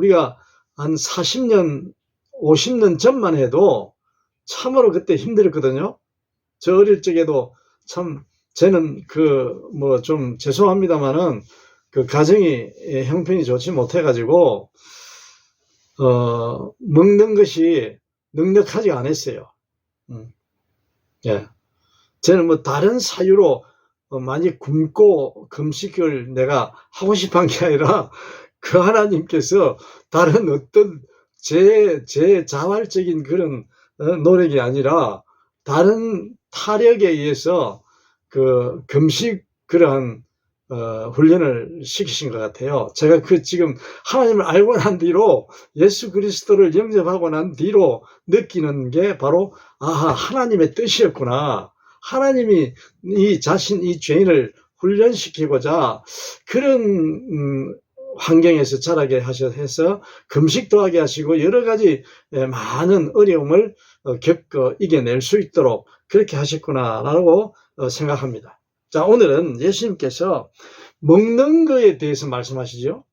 우리가 한 40년, 50년 전만 해도 참으로 그때 힘들었거든요. 저 어릴 적에도 참, 저는 좀 죄송합니다만은 그 가정이 형편이 좋지 못해가지고, 먹는 것이 넉넉하지 않았어요. 예. 저는 뭐 다른 사유로 많이 굶고 금식을 내가 하고 싶어 한 게 아니라 그 하나님께서 다른 어떤 제 자발적인 그런 노력이 아니라 다른 타력에 의해서 그 금식 그러한 훈련을 시키신 것 같아요. 제가 지금 하나님을 알고 난 뒤로 예수 그리스도를 영접하고 난 뒤로 느끼는 게 바로 하나님의 뜻이었구나. 하나님이 이 죄인을 훈련시키고자 그런 환경에서 자라게 해서 금식도 하게 하시고 여러 가지 많은 어려움을 겪어 이겨낼 수 있도록 그렇게 하셨구나라고 생각합니다. 자, 오늘은 예수님께서 먹는 거에 대해서 말씀하시죠.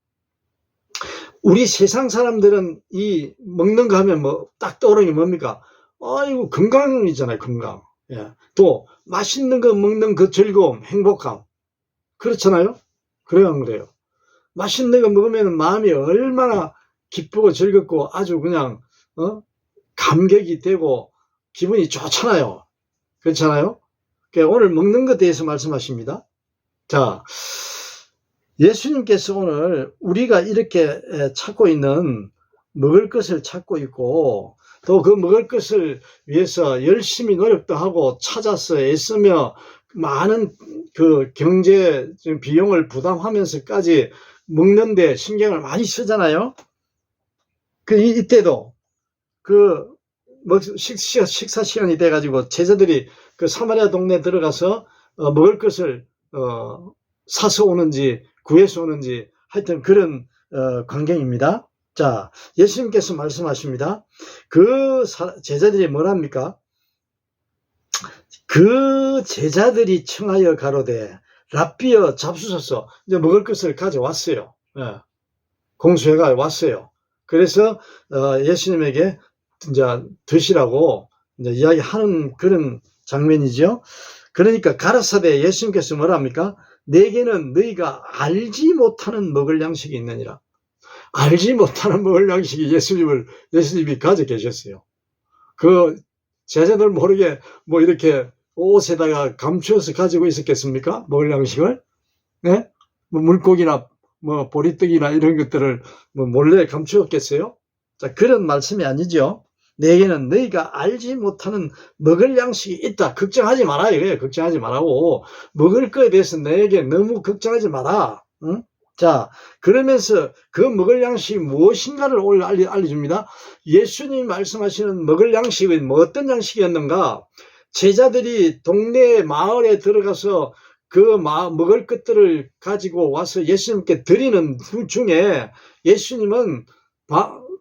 우리 세상 사람들은 이 먹는 거 하면 딱 떠오르는 게 뭡니까? 이거 건강이잖아요, 건강. 예. 또 맛있는 거 먹는 그 즐거움, 행복감. 그렇잖아요? 그래요, 안 그래요? 맛있는 거 먹으면 마음이 얼마나 기쁘고 즐겁고 아주 그냥 감격이 되고 기분이 좋잖아요. 그렇잖아요? 그러니까 오늘 먹는 것에 대해서 말씀하십니다. 자, 예수님께서 오늘 우리가 이렇게 찾고 있는 먹을 것을 찾고 있고 또 그 먹을 것을 위해서 열심히 노력도 하고 찾아서 애쓰며 많은 그 경제 비용을 부담하면서까지 먹는데 신경을 많이 쓰잖아요. 이때도 식사 시간이 돼가지고 제자들이 그 사마리아 동네 들어가서 먹을 것을 사서 오는지 구해서 오는지 하여튼 그런 광경입니다. 자, 예수님께서 말씀하십니다. 그 제자들이 뭐랍니까? 그 제자들이 청하여 가로되 랍비여 잡수소서. 이제 먹을 것을 가져왔어요. 예. 공수해가 왔어요. 그래서 예수님에게 이제 드시라고 이제 이야기하는 그런 장면이죠. 그러니까 가라사대 예수님께서 뭐랍니까? 내게는 너희가 알지 못하는 먹을 양식이 있느니라. 알지 못하는 먹을 양식이 예수님이 가져 계셨어요. 그 제자들 모르게 이렇게 옷에다가 감추어서 가지고 있었겠습니까? 먹을 양식을? 네? 물고기나 보리떡이나 이런 것들을 몰래 감추었겠어요? 자, 그런 말씀이 아니죠. 내게는 너희가 알지 못하는 먹을 양식이 있다. 걱정하지 마라 이거예요. 걱정하지 말라고. 먹을 거에 대해서 내게 너무 걱정하지 마라. 응? 자, 그러면서 그 먹을 양식이 무엇인가를 오늘 알려줍니다. 예수님이 말씀하시는 먹을 양식은 어떤 양식이었는가? 제자들이 동네 마을에 들어가서 먹을 것들을 가지고 와서 예수님께 드리는 중에 예수님은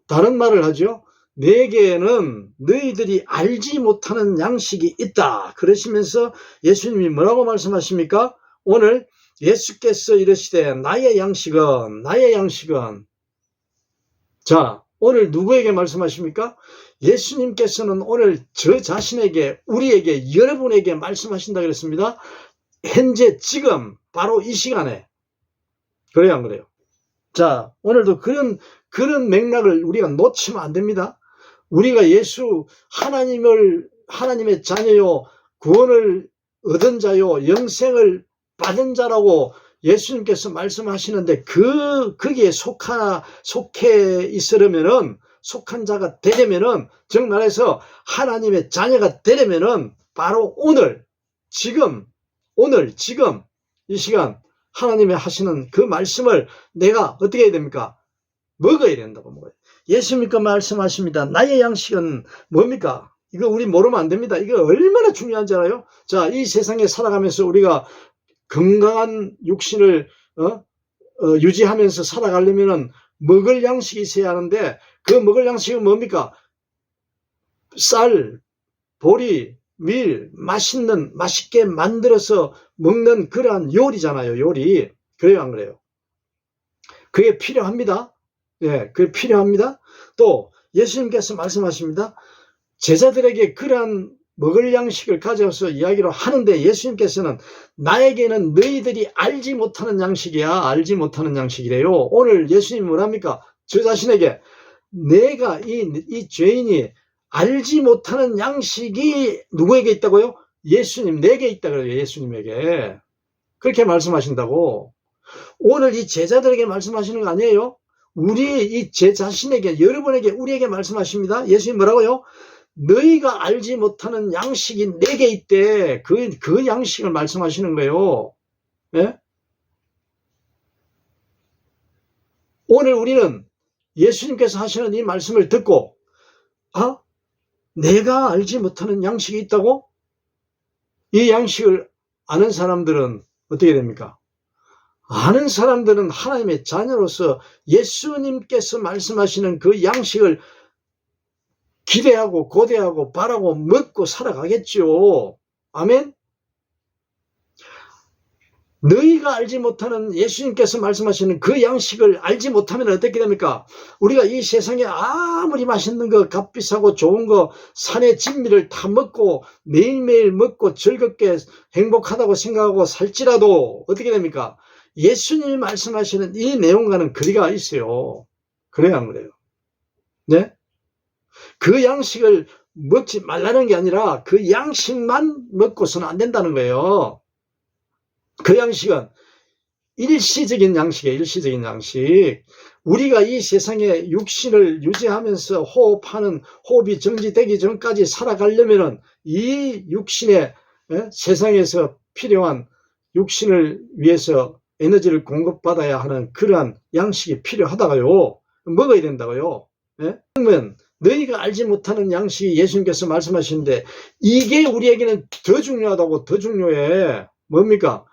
다른 말을 하죠. 내게는 너희들이 알지 못하는 양식이 있다. 그러시면서 예수님이 뭐라고 말씀하십니까? 오늘 예수께서 이르시되 나의 양식은 자, 오늘 누구에게 말씀하십니까? 예수님께서는 오늘 저 자신에게 우리에게 여러분에게 말씀하신다 그랬습니다. 현재 지금 바로 이 시간에. 그래요 안 그래요? 자, 오늘도 그런 맥락을 우리가 놓치면 안 됩니다. 우리가 하나님의 자녀요, 구원을 얻은 자요, 영생을 받은 자라고 예수님께서 말씀하시는데 거기에 속해 있으려면은, 속한 자가 되려면은, 즉 말해서 하나님의 자녀가 되려면은 바로 지금 이 시간 하나님의 하시는 그 말씀을 내가 어떻게 해야 됩니까? 먹어야 된다고 먹어요. 예수님께서 말씀하십니다. 나의 양식은 뭡니까? 이거 우리 모르면 안 됩니다. 이거 얼마나 중요한지 알아요? 자, 이 세상에 살아가면서 우리가 건강한 육신을 유지하면서 살아가려면은 먹을 양식이 있어야 하는데 그 먹을 양식은 뭡니까? 쌀, 보리, 밀, 맛있게 만들어서 먹는 그러한 요리잖아요, 요리. 그래요, 안 그래요? 그게 필요합니다. 예, 그게 필요합니다. 또 예수님께서 말씀하십니다. 제자들에게 그러한 먹을 양식을 가져와서 이야기를 하는데 예수님께서는 나에게는 너희들이 알지 못하는 양식이야. 알지 못하는 양식이래요. 오늘 예수님이 뭐랍니까? 저 자신에게 내가 이 죄인이 알지 못하는 양식이 누구에게 있다고요? 예수님, 내게 있다 그래요. 예수님에게. 그렇게 말씀하신다고. 오늘 이 제자들에게 말씀하시는 거 아니에요? 우리 이 제 자신에게, 여러분에게, 우리에게 말씀하십니다. 예수님 뭐라고요? 너희가 알지 못하는 양식이 내게 있대. 그 양식을 말씀하시는 거예요. 예? 오늘 우리는 예수님께서 하시는 이 말씀을 듣고, 아, 내가 알지 못하는 양식이 있다고? 이 양식을 아는 사람들은 어떻게 됩니까? 아는 사람들은 하나님의 자녀로서 예수님께서 말씀하시는 그 양식을 기대하고 고대하고 바라고 먹고 살아가겠죠. 아멘. 너희가 알지 못하는 예수님께서 말씀하시는 그 양식을 알지 못하면 어떻게 됩니까? 우리가 이 세상에 아무리 맛있는 거, 값비싸고 좋은 거, 산의 진미를 다 먹고 매일매일 먹고 즐겁게 행복하다고 생각하고 살지라도 어떻게 됩니까? 예수님이 말씀하시는 이 내용과는 거리가 있어요. 그래야 안 그래요? 네? 그 양식을 먹지 말라는 게 아니라 그 양식만 먹고서는 안 된다는 거예요. 그 양식은 일시적인 양식이에요. 일시적인 양식. 우리가 이 세상에 육신을 유지하면서 호흡이 정지되기 전까지 살아가려면은 이 육신의 세상에서 필요한 육신을 위해서 에너지를 공급받아야 하는 그러한 양식이 필요하다고요. 먹어야 된다고요. 그러면 너희가 알지 못하는 양식이 예수님께서 말씀하시는데 이게 우리에게는 더 중요하다고. 더 중요해. 뭡니까?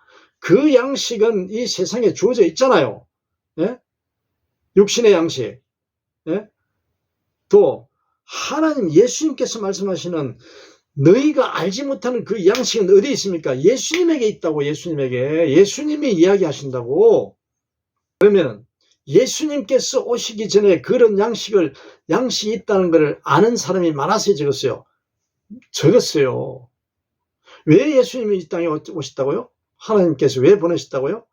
그 양식은 이 세상에 주어져 있잖아요. 예? 육신의 양식. 예? 또 하나님 예수님께서 말씀하시는 너희가 알지 못하는 그 양식은 어디 있습니까? 예수님에게 있다고. 예수님에게. 예수님이 이야기하신다고. 그러면 예수님께서 오시기 전에 그런 양식이 있다는 것을 아는 사람이 많아서 적었어요. 적었어요. 왜 예수님이 이 땅에 오셨다고요? 하나님께서 왜 보내셨다고요?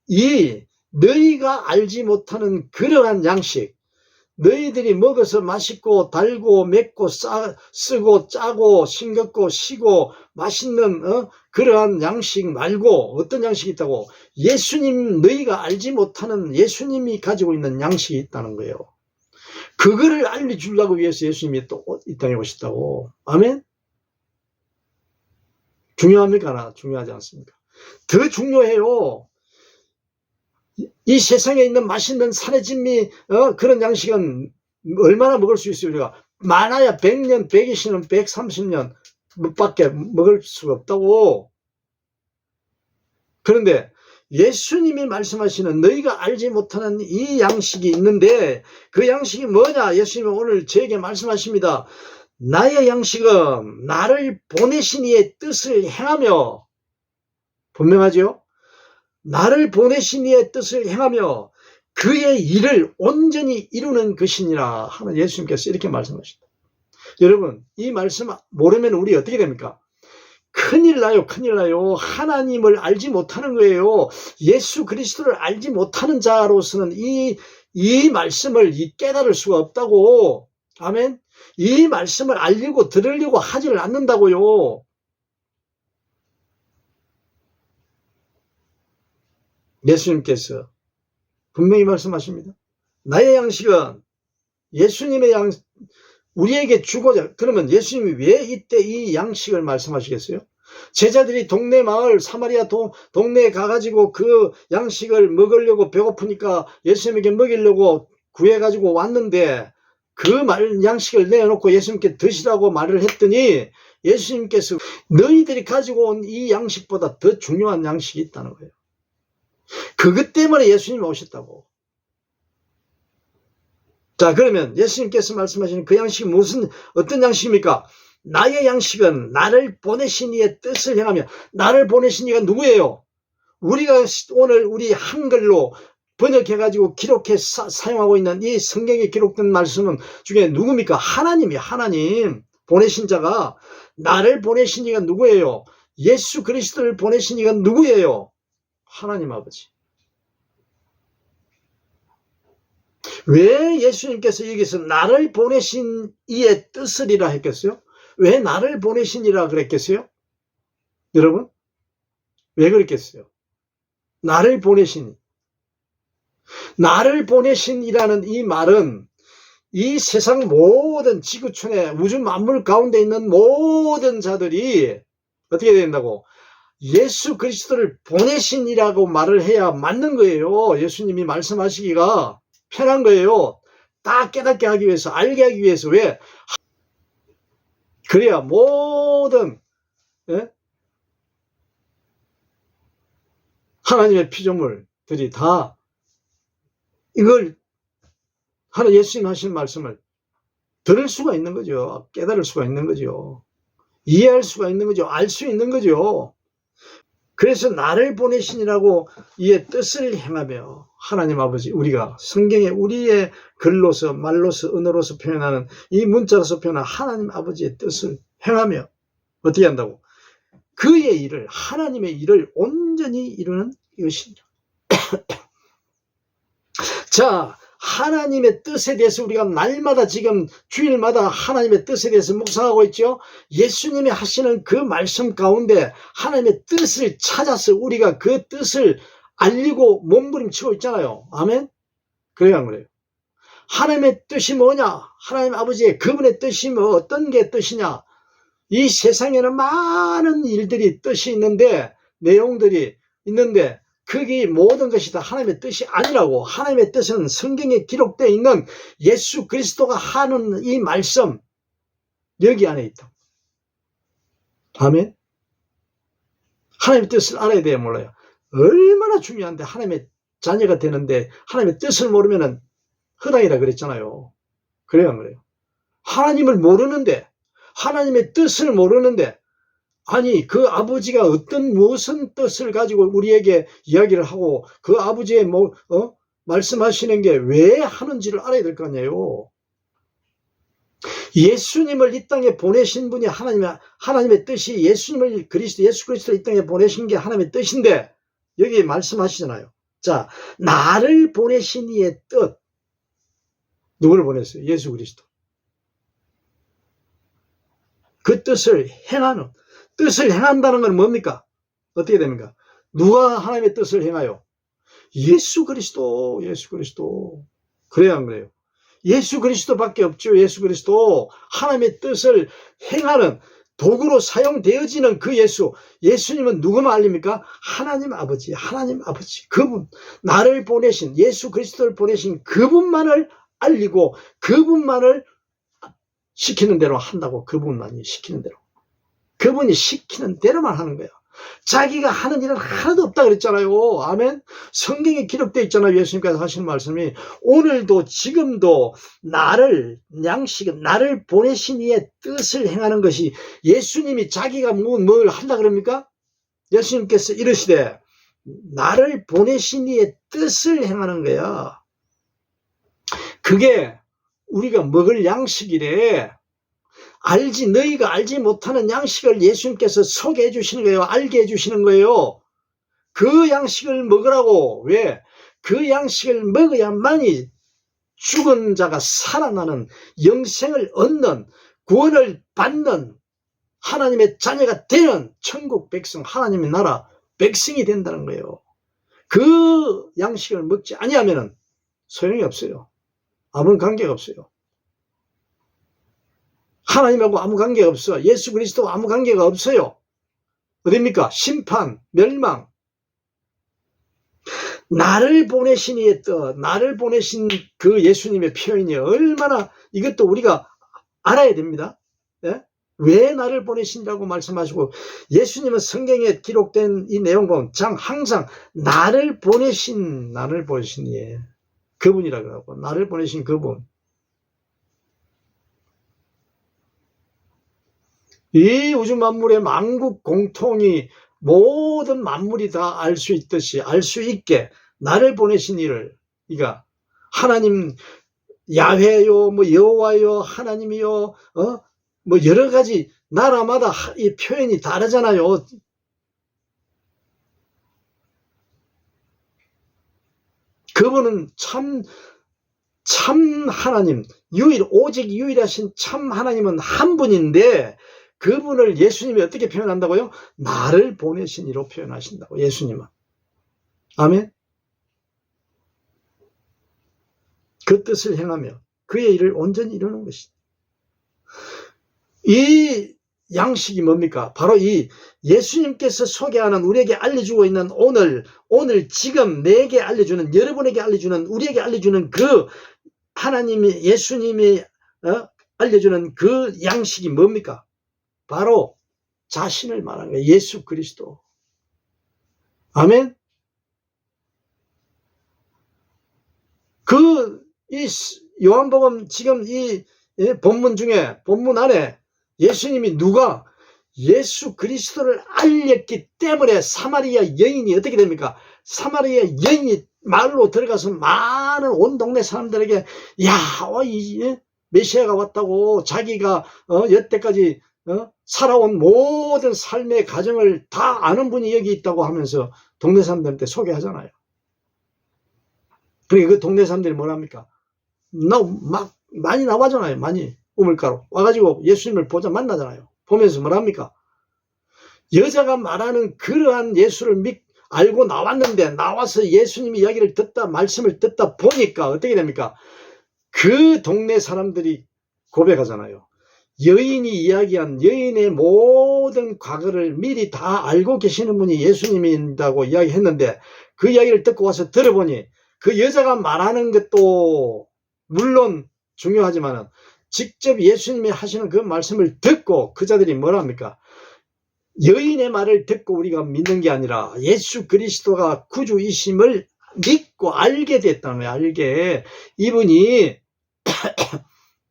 이 너희가 알지 못하는 그러한 양식, 너희들이 먹어서 맛있고 달고 맵고 쓰고 짜고 싱겁고 시고 맛있는 그러한 양식 말고 어떤 양식이 있다고? 예수님, 너희가 알지 못하는 예수님이 가지고 있는 양식이 있다는 거예요. 그거를 알려주려고 위해서 예수님이 또 이 땅에 오셨다고. 아멘? 중요합니까? 중요하지 않습니까? 더 중요해요. 이 세상에 있는 맛있는 산의 진미 그런 양식은 얼마나 먹을 수 있어요? 우리가 많아야 100년, 120년, 130년 밖에 먹을 수가 없다고. 그런데 예수님이 말씀하시는 너희가 알지 못하는 이 양식이 있는데 그 양식이 뭐냐? 예수님이 오늘 저에게 말씀하십니다. 나의 양식은 나를 보내신 이의 뜻을 행하며, 분명하죠? 나를 보내신 이의 뜻을 행하며 그의 일을 온전히 이루는 것이니라 하는 예수님께서 이렇게 말씀하십니다. 여러분, 이 말씀 모르면 우리 어떻게 됩니까? 큰일 나요. 큰일 나요. 하나님을 알지 못하는 거예요. 예수 그리스도를 알지 못하는 자로서는 이 말씀을 깨달을 수가 없다고. 아멘. 이 말씀을 알려고 들으려고 하지를 않는다고요. 예수님께서 분명히 말씀하십니다. 나의 양식은 예수님의 우리에게 주고자. 그러면 예수님이 왜 이때 이 양식을 말씀하시겠어요? 제자들이 동네 마을 사마리아 동네에 가가지고 그 양식을 먹으려고 배고프니까 예수님에게 먹이려고 구해가지고 왔는데 그 양식을 내어놓고 예수님께 드시라고 말을 했더니 예수님께서 너희들이 가지고 온 이 양식보다 더 중요한 양식이 있다는 거예요. 그것 때문에 예수님이 오셨다고. 자, 그러면 예수님께서 말씀하시는 그 양식이 어떤 양식입니까? 나의 양식은 나를 보내신 이의 뜻을 행하며. 나를 보내신 이가 누구예요? 우리가 오늘 우리 한글로 번역해가지고 기록해 사용하고 있는 이 성경에 기록된 말씀은 중에 누굽니까? 하나님이에요. 하나님. 보내신 자가, 나를 보내신 이가 누구예요? 예수 그리스도를 보내신 이가 누구예요? 하나님 아버지. 왜 예수님께서 여기서 나를 보내신 이의 뜻을이라 했겠어요? 왜 나를 보내신 이라 그랬겠어요? 여러분? 왜 그랬겠어요? 나를 보내신, 나를 보내신이라는 이 말은 이 세상 모든 지구촌에 우주 만물 가운데 있는 모든 자들이 어떻게 된다고? 예수 그리스도를 보내신이라고 말을 해야 맞는 거예요. 예수님이 말씀하시기가 편한 거예요. 다 깨닫게 하기 위해서, 알게 하기 위해서. 왜? 그래야 모든 하나님의 피조물들이 다 이걸 예수님 하신 말씀을 들을 수가 있는 거죠. 깨달을 수가 있는 거죠. 이해할 수가 있는 거죠. 알 수 있는 거죠. 그래서 나를 보내신이라고 이의 뜻을 행하며 하나님 아버지, 우리가 성경에 우리의 글로서 말로서 언어로서 표현하는 이 문자로서 표현하는 하나님 아버지의 뜻을 행하며 어떻게 한다고? 그의 일을, 하나님의 일을 온전히 이루는 이것입니다. 자, 하나님의 뜻에 대해서 우리가 날마다 지금 주일마다 하나님의 뜻에 대해서 묵상하고 있죠. 예수님이 하시는 그 말씀 가운데 하나님의 뜻을 찾아서 우리가 그 뜻을 알리고 몸부림치고 있잖아요. 아멘? 그래요, 안 그래요? 하나님의 뜻이 뭐냐? 하나님 아버지의 그분의 뜻이 뭐 어떤 게 뜻이냐? 이 세상에는 많은 일들이 뜻이 있는데, 내용들이 있는데 그게 모든 것이 다 하나님의 뜻이 아니라고. 하나님의 뜻은 성경에 기록되어 있는 예수 그리스도가 하는 이 말씀, 여기 안에 있다. 아멘. 하나님의 뜻을 알아야 돼요, 몰라요? 얼마나 중요한데. 하나님의 자녀가 되는데 하나님의 뜻을 모르면 허당이라 그랬잖아요. 그래요, 안 그래요? 하나님을 모르는데, 하나님의 뜻을 모르는데, 아니 그 아버지가 어떤 무슨 뜻을 가지고 우리에게 이야기를 하고 그 아버지의 말씀하시는 게 왜 하는지를 알아야 될 거 아니에요. 예수님을 이 땅에 보내신 분이 하나님의 뜻이, 예수님을 예수 그리스도를 이 땅에 보내신 게 하나님의 뜻인데 여기 말씀하시잖아요. 자, 나를 보내신 이의 뜻, 누구를 보냈어요? 예수 그리스도. 그 뜻을 행하는, 뜻을 행한다는 건 뭡니까? 어떻게 됩니까? 누가 하나님의 뜻을 행하여? 예수 그리스도, 예수 그리스도. 그래요, 안 그래요? 예수 그리스도밖에 없죠. 예수 그리스도. 하나님의 뜻을 행하는 도구로 사용되어지는 그 예수. 예수님은 누구만 알립니까? 하나님 아버지, 하나님 아버지. 그분, 나를 보내신, 예수 그리스도를 보내신 그분만을 알리고 그분만을 시키는 대로 한다고. 그분만이 시키는 대로. 그분이 시키는 대로만 하는 거예요. 자기가 하는 일은 하나도 없다 그랬잖아요. 아멘. 성경에 기록되어 있잖아요. 예수님께서 하신 말씀이 오늘도 지금도 나를 보내신 이의 뜻을 행하는 것이, 예수님이 자기가 뭘 한다 그럽니까? 예수님께서 이르시되 나를 보내신 이의 뜻을 행하는 거야. 그게 우리가 먹을 양식이래. 너희가 알지 못하는 양식을 예수님께서 소개해 주시는 거예요. 알게 해 주시는 거예요. 그 양식을 먹으라고. 왜? 그 양식을 먹어야만이 죽은 자가 살아나는, 영생을 얻는, 구원을 받는, 하나님의 자녀가 되는 천국 백성, 하나님의 나라 백성이 된다는 거예요. 그 양식을 먹지 아니하면 소용이 없어요. 아무 관계가 없어요. 하나님하고 아무 관계가 없어. 예수 그리스도와 아무 관계가 없어요. 어딥니까? 심판, 멸망. 나를 보내신 이의 뜻, 나를 보내신 그 예수님의 표현이 얼마나, 이것도 우리가 알아야 됩니다. 예? 왜 나를 보내신다고 말씀하시고, 예수님은 성경에 기록된 이 내용 보면 항상 나를 보내신 이의 그분이라고 하고, 나를 보내신 그분. 이 우주 만물의 만국 공통이 모든 만물이 다 알 수 있듯이, 알 수 있게 나를 보내신 이를, 그러니까 하나님 야훼요, 뭐 여호와요, 하나님이요, 뭐 여러 가지 나라마다 이 표현이 다르잖아요. 그분은 참 하나님, 오직 유일하신 참 하나님은 한 분인데, 그분을 예수님이 어떻게 표현한다고요? 나를 보내신 이로 표현하신다고, 예수님은. 아멘? 그 뜻을 행하며 그의 일을 온전히 이루는 것이다. 이 양식이 뭡니까? 바로 이 예수님께서 소개하는, 우리에게 알려주고 있는 오늘 지금 내게 알려주는, 여러분에게 알려주는, 우리에게 알려주는 그 하나님이, 예수님이 알려주는 그 양식이 뭡니까? 바로 자신을 말하는 거예요. 예수 그리스도. 아멘? 이 요한복음 지금 이 본문 중에, 본문 안에 예수님이 누가 예수 그리스도를 알렸기 때문에 사마리아 여인이 어떻게 됩니까? 사마리아 여인이 마을로 들어가서 많은 온 동네 사람들에게, 야, 이 메시아가 왔다고, 자기가 여태까지 살아온 모든 삶의 과정을 다 아는 분이 여기 있다고 하면서 동네 사람들한테 소개하잖아요. 그러니까 그 동네 사람들이 뭐랍니까? 많이 나와잖아요. 많이 우물가로 와가지고 예수님을 보자 만나잖아요. 보면서 뭐랍니까? 여자가 말하는 그러한 예수를 알고 나왔는데, 나와서 예수님의 이야기를 듣다, 말씀을 듣다 보니까 어떻게 됩니까? 그 동네 사람들이 고백하잖아요. 여인이 이야기한, 여인의 모든 과거를 미리 다 알고 계시는 분이 예수님이라고 이야기했는데, 그 이야기를 듣고 와서 들어보니 그 여자가 말하는 것도 물론 중요하지만 직접 예수님이 하시는 그 말씀을 듣고 그 자들이 뭐랍니까? 여인의 말을 듣고 우리가 믿는 게 아니라 예수 그리스도가 구주이심을 믿고 알게 됐다는 거예요. 알게. 이분이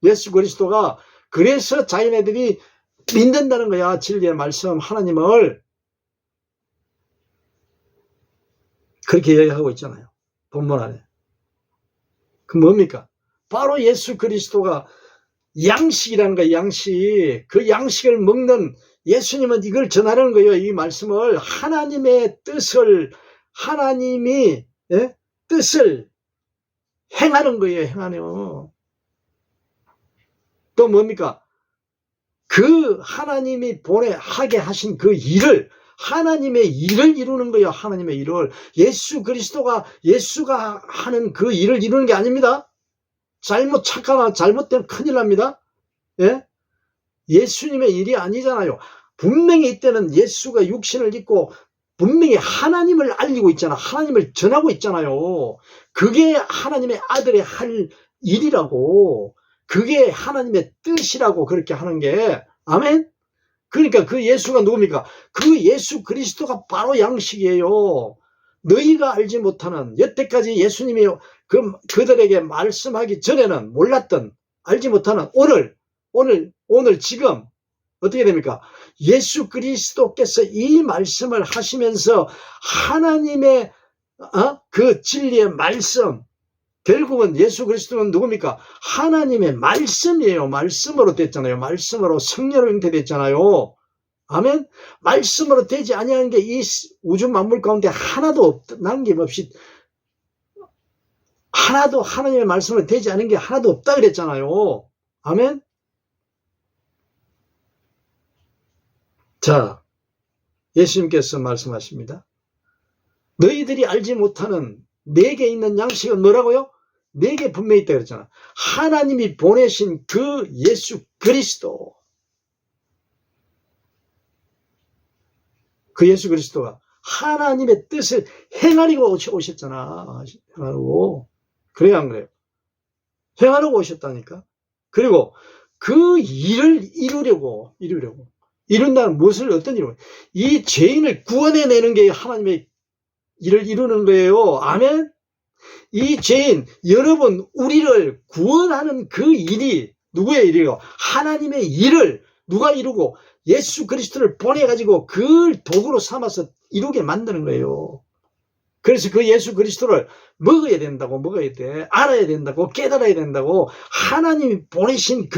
예수 그리스도가, 그래서 자기네들이 믿는다는 거야. 진리의 말씀 하나님을. 그렇게 이야기하고 있잖아요. 본문 안에. 그 뭡니까? 바로 예수 그리스도가 양식이라는 거예요. 양식. 그 양식을 먹는 예수님은 이걸 전하는 거예요. 이 말씀을, 하나님의 뜻을, 하나님이 뜻을 행하는 거예요. 행하는. 또 뭡니까? 그 하나님이 하게 하신 그 일을, 하나님의 일을 이루는 거예요. 하나님의 일을. 예수가 하는 그 일을 이루는 게 아닙니다. 잘못되면 큰일 납니다. 예? 예수님의 일이 아니잖아요. 분명히 이때는 예수가 육신을 입고 분명히 하나님을 알리고 있잖아. 하나님을 전하고 있잖아요. 그게 하나님의 아들의 할 일이라고. 그게 하나님의 뜻이라고 그렇게 하는 게. 아멘? 그러니까 그 예수가 누굽니까? 그 예수 그리스도가 바로 양식이에요. 너희가 알지 못하는, 여태까지 예수님이 그들에게 말씀하기 전에는 몰랐던, 알지 못하는 오늘 지금 어떻게 됩니까? 예수 그리스도께서 이 말씀을 하시면서 하나님의 그 진리의 말씀, 결국은 예수 그리스도는 누굽니까? 하나님의 말씀이에요. 말씀으로 됐잖아요. 말씀으로 성령으로 잉태됐잖아요. 아멘. 말씀으로 되지 아니하는 게 이 우주 만물 가운데 하나도 남김없이, 하나도 하나님의 말씀으로 되지 않은 게 하나도 없다 그랬잖아요. 아멘. 자, 예수님께서 말씀하십니다. 너희들이 알지 못하는 내게 있는 양식은 뭐라고요? 내게 분명히 있다 그랬잖아. 하나님이 보내신 그 예수 그리스도. 그 예수 그리스도가 하나님의 뜻을 행하려고 오셨잖아. 행하려고. 그래야 안 그래요? 행하려고 오셨다니까. 그리고 그 일을 이루려고. 이룬다는 무엇을, 어떤 일을? 이 죄인을 구원해내는 게 하나님의 일을 이루는 거예요. 아멘? 이 죄인, 여러분, 우리를 구원하는 그 일이 누구의 일이에요? 하나님의 일을 누가 이루고 예수 그리스도를 보내가지고 그걸 도구로 삼아서 이루게 만드는 거예요. 그래서 그 예수 그리스도를 먹어야 된다고, 먹어야 돼. 알아야 된다고, 깨달아야 된다고. 하나님이 보내신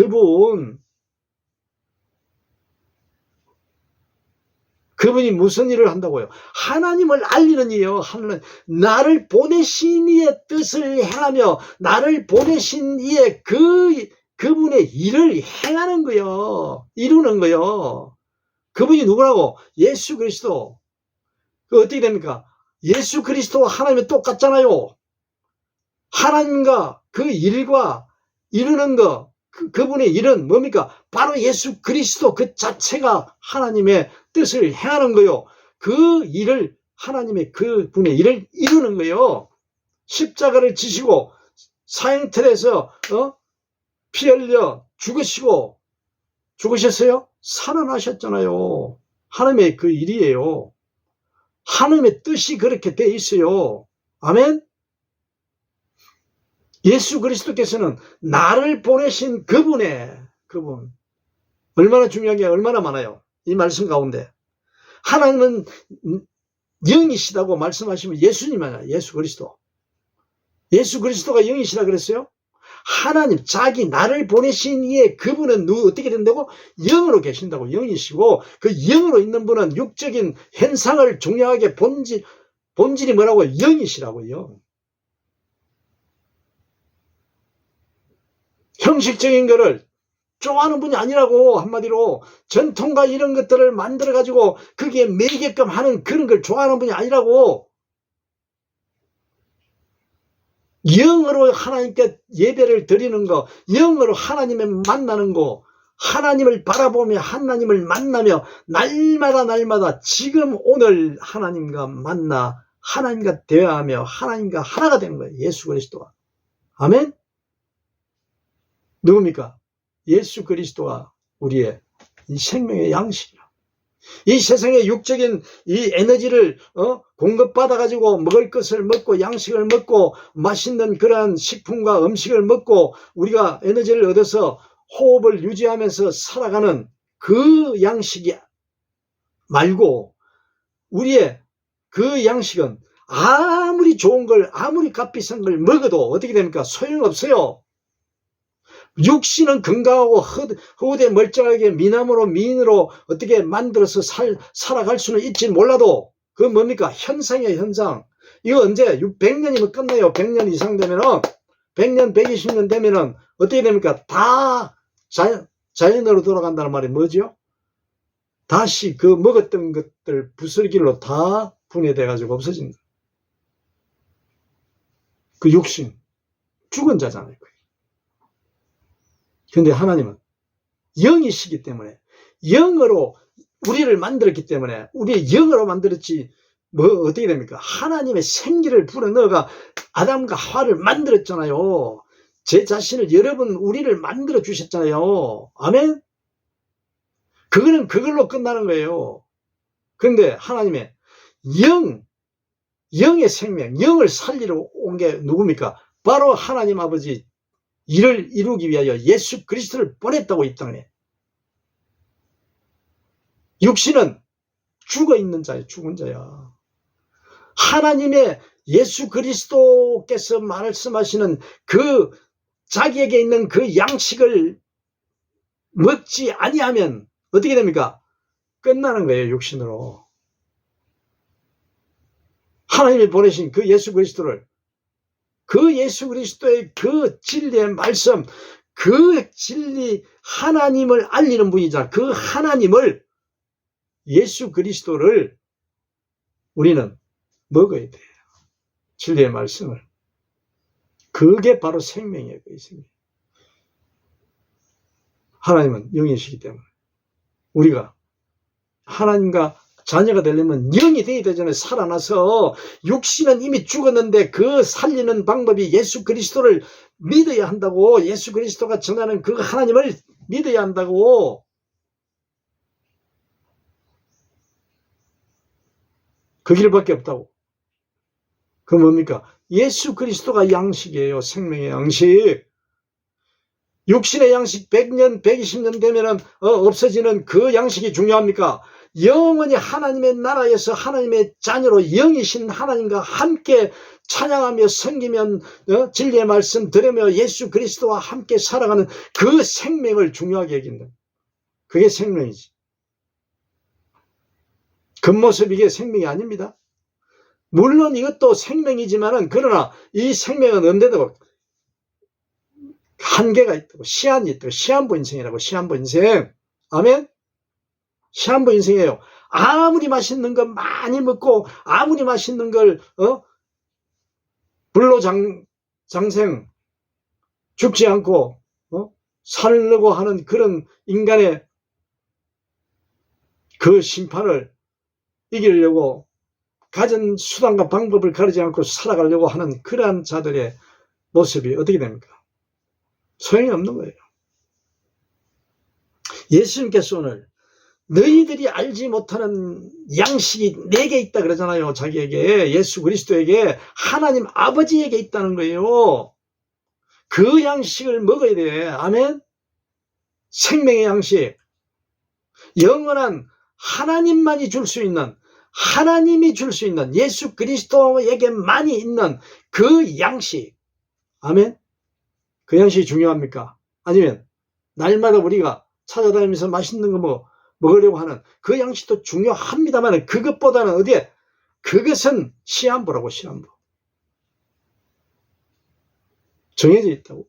그분이 무슨 일을 한다고요? 하나님을 알리는 이요. 하나님, 나를 보내신 이의 뜻을 행하며 나를 보내신 이의 그분의 일을 행하는 거요. 이루는 거요. 그분이 누구라고? 예수 그리스도. 그 어떻게 됩니까? 예수 그리스도와 하나님이 똑같잖아요. 하나님과 그 일과 이루는 거, 그분의 일은 뭡니까? 바로 예수 그리스도 그 자체가 하나님의 뜻을 행하는 거요. 그 일을, 하나님의 그분의 일을 이루는 거요. 십자가를 지시고 사형틀에서 피 흘려 죽으셨어요? 살아나셨잖아요. 하나님의 그 일이에요. 하나님의 뜻이 그렇게 돼 있어요. 아멘? 예수 그리스도께서는 나를 보내신 그분. 얼마나 중요한 게 얼마나 많아요. 이 말씀 가운데. 하나님은 영이시다고 말씀하시면 예수님 아니야. 예수 그리스도. 예수 그리스도가 영이시다 그랬어요? 하나님, 자기 나를 보내신 이의 그분은 어떻게 된다고? 영으로 계신다고. 영이시고 그 영으로 있는 분은 육적인 현상을 중요하게 본질이 뭐라고? 영이시라고요. 형식적인 거를 좋아하는 분이 아니라고. 한마디로 전통과 이런 것들을 만들어 가지고 거기에 매이게끔 하는 그런 걸 좋아하는 분이 아니라고. 영으로 하나님께 예배를 드리는 거, 영으로 하나님을 만나는 거, 하나님을 바라보며 하나님을 만나며 날마다 지금 오늘 하나님과 만나 하나님과 대화하며 하나님과 하나가 되는 거예요. 예수 그리스도가. 아멘? 누굽니까? 예수 그리스도가 우리의 이 생명의 양식이라. 이 세상의 육적인 이 에너지를 공급받아 가지고 먹을 것을 먹고 양식을 먹고 맛있는 그러한 식품과 음식을 먹고 우리가 에너지를 얻어서 호흡을 유지하면서 살아가는 그 양식이 말고 우리의 그 양식은 아무리 좋은 걸 아무리 값비싼 걸 먹어도 어떻게 됩니까? 소용없어요. 육신은 건강하고 허우대 멀쩡하게 미인으로 어떻게 만들어서 살아갈 수는 있지 몰라도 그건 뭡니까? 현상이에요, 현상. 이거 언제? 100년이면 끝나요. 100년 이상 되면은 100년, 120년 되면은 어떻게 됩니까? 다 자연으로 돌아간다는 말이 뭐죠? 다시 그 먹었던 것들 부스러기로 다 분해돼 가지고 없어진다. 그 육신 죽은 자잖아요. 그런데 하나님은 영이시기 때문에 영으로 우리를 만들었기 때문에 우리 영으로 만들었지 뭐 어떻게 됩니까? 하나님의 생기를 불어넣어가 아담과 하와를 만들었잖아요. 제 자신을 여러분 우리를 만들어 주셨잖아요. 아멘? 그거는 그걸로 끝나는 거예요. 그런데 하나님의 영의 생명, 영을 살리러 온 게 누굽니까? 바로 하나님 아버지 이를 이루기 위하여 예수 그리스도를 보냈다고 이 땅에. 육신은 죽어있는 자야, 죽은 자야. 하나님의 예수 그리스도께서 말씀하시는 그 자기에게 있는 그 양식을 먹지 아니하면 어떻게 됩니까? 끝나는 거예요, 육신으로. 하나님이 보내신 그 예수 그리스도를 그 예수 그리스도의 그 진리의 말씀, 그 진리 하나님을 알리는 분이잖아. 그 하나님을 예수 그리스도를 우리는 먹어야 돼요. 진리의 말씀을. 그게 바로 생명이에요. 그 생명. 하나님은 영이시기 때문에 우리가 하나님과 자녀가 되려면 영이 되어야 되잖아요. 살아나서 육신은 이미 죽었는데 그 살리는 방법이 예수 그리스도를 믿어야 한다고. 예수 그리스도가 전하는 그 하나님을 믿어야 한다고. 그 길밖에 없다고. 그건 뭡니까? 예수 그리스도가 양식이에요. 생명의 양식. 육신의 양식 100년, 120년 되면은 없어지는 그 양식이 중요합니까? 영원히 하나님의 나라에서 하나님의 자녀로 영이신 하나님과 함께 찬양하며 섬기며 진리의 말씀 들으며 예수 그리스도와 함께 살아가는 그 생명을 중요하게 여긴다. 그게 생명이지. 겉모습 이게 생명이 아닙니다. 물론 이것도 생명이지만은 그러나 이 생명은 언제도 한계가 있다고, 시한이 있다고. 시한부 인생이라고. 시한부 인생. 아멘. 시한부 인생이에요. 아무리 맛있는 거 많이 먹고 아무리 맛있는 걸 불로 장생 죽지 않고 살려고 하는 그런 인간의 그 심판을 이기려고 가진 수단과 방법을 가리지 않고 살아가려고 하는 그러한 자들의 모습이 어떻게 됩니까? 소용이 없는 거예요. 예수님께서 오늘 너희들이 알지 못하는 양식이 내게 있다 그러잖아요. 자기에게, 예수 그리스도에게, 하나님 아버지에게 있다는 거예요. 그 양식을 먹어야 돼. 아멘. 생명의 양식, 영원한 하나님만이 줄 수 있는, 하나님이 줄 수 있는, 예수 그리스도에게만이 있는 그 양식. 아멘. 그 양식이 중요합니까? 아니면 날마다 우리가 찾아다니면서 맛있는 거 먹으려고 하는 그 양식도 중요합니다만 그것보다는 어디에? 그것은 시한부라고. 시한부. 정해져 있다고.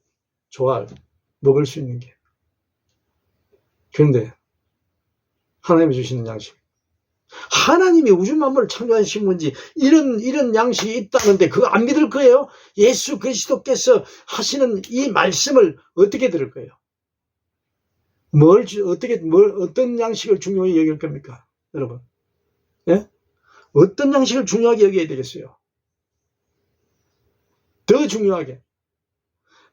좋아할, 먹을 수 있는 게. 그런데 하나님이 주시는 양식, 하나님이 우주 만물을 창조하신 건지 이런 양식이 있다는데 그거 안 믿을 거예요? 예수 그리스도께서 하시는 이 말씀을 어떻게 들을 거예요? 어떤 양식을 중요히 여길 겁니까? 여러분, 예? 어떤 양식을 중요하게 여겨야 되겠어요? 더 중요하게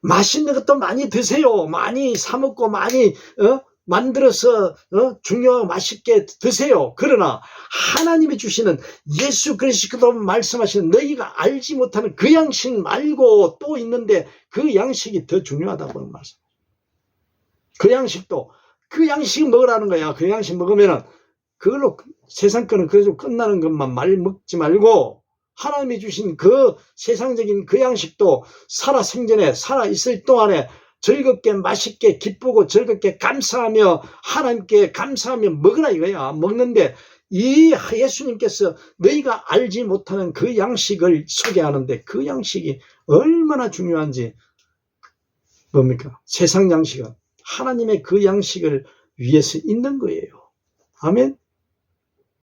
맛있는 것도 많이 드세요. 많이 사 먹고 많이 만들어서 중요하고 맛있게 드세요. 그러나 하나님이 주시는 예수 그리스도 말씀하시는 너희가 알지 못하는 그 양식 말고 또 있는데 그 양식이 더 중요하다고 말씀. 그 양식도, 그 양식 먹으라는 거야. 그 양식 먹으면은 그걸로 세상 거는 그래서 끝나는 것만 먹지 말고 하나님이 주신 그 세상적인 그 양식도 살아생전에 살아있을 동안에 즐겁게 맛있게 기쁘고 즐겁게 감사하며 하나님께 감사하며 먹으라 이거야. 먹는데 이 예수님께서 너희가 알지 못하는 그 양식을 소개하는데 그 양식이 얼마나 중요한지 뭡니까? 세상 양식은 하나님의 그 양식을 위해서 있는 거예요. 아멘.